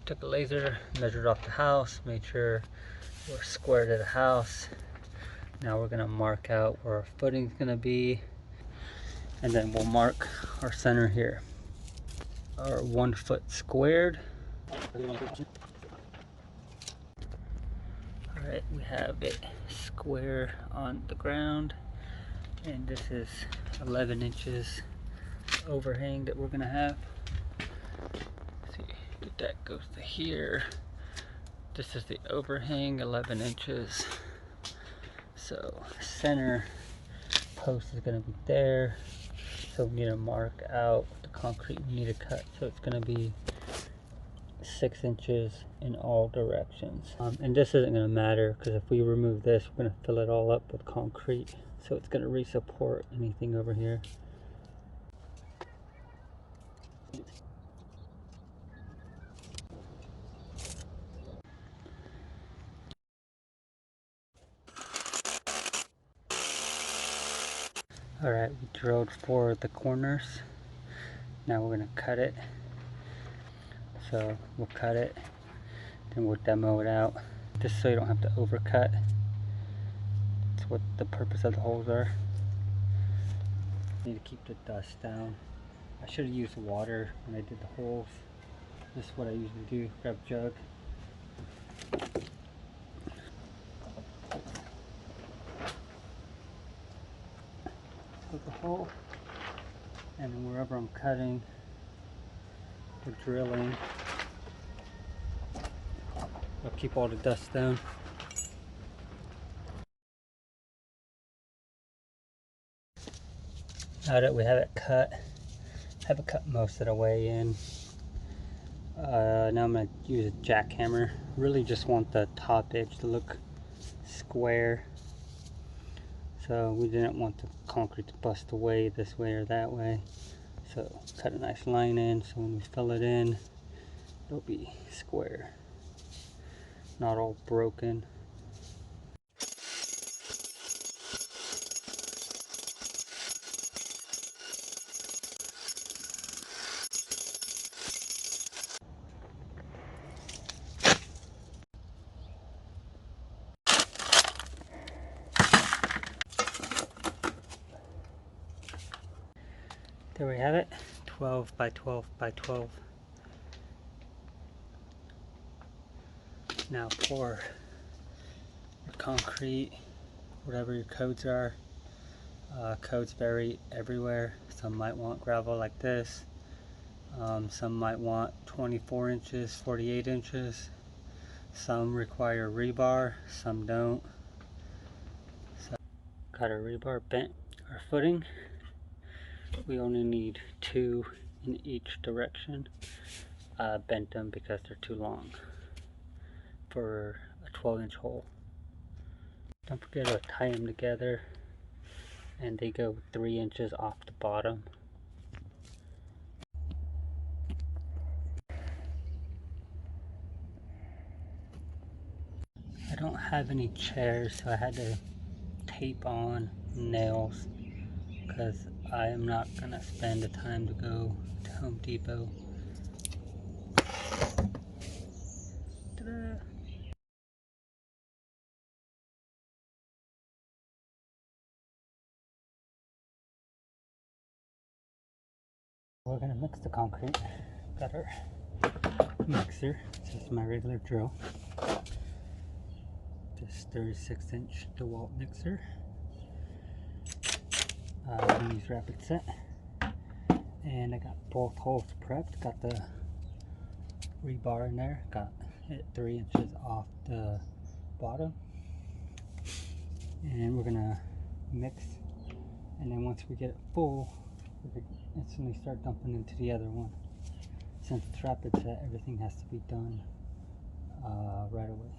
took a laser, measured off the house, made sure we're square to the house. Now we're gonna mark out where our footing's gonna be, and then we'll mark our center here. Our 1 foot squared. Alright, we have it square on the ground, and this is 11 inches overhang that we're gonna have. Let's see, that goes to here. This is the overhang, 11 inches. So center post is gonna be there. So we need to mark out the concrete we need to cut. So it's gonna be 6 inches in all directions. And this isn't gonna matter because if we remove this, we're gonna fill it all up with concrete. So it's gonna re-support anything over here. Alright, we drilled for the corners. Now we're going to cut it. So we'll cut it, then we'll demo it out, just so you don't have to overcut. That's what the purpose of the holes are. Need to keep the dust down. I should have used water when I did the holes. This is what I usually do, grab a jug. Put the hole, and then wherever I'm cutting or drilling, I'll keep all the dust down. Now that we have it cut, have it cut most of the way in. Now I'm going to use a jackhammer. Really just want the top edge to look square. So we didn't want the concrete to bust away this way or that way. So cut a nice line in, so when we fill it in, it'll be square, not all broken. There we have it, 12 by 12 by 12. Now pour your concrete, whatever your codes are. Codes vary everywhere. Some might want gravel like this. Some might want 24 inches, 48 inches. Some require rebar, some don't. So, got our rebar bent. Our footing, we only need 2 in each direction. Bent them because they're too long for a 12-inch hole. Don't forget to tie them together, and they go 3 inches off the bottom. I don't have any chairs, so I had to tape on nails because I am not going to spend the time to go to Home Depot. Ta-da! We're going to mix the concrete. Got our mixer. This is my regular drill. This 36-inch DeWalt mixer. I'm going to use rapid set. And I got both holes prepped. Got the rebar in there. Got it 3 inches off the bottom. And we're going to mix. And then once we get it full, we could instantly start dumping into the other one. Since it's rapid set, everything has to be done right away.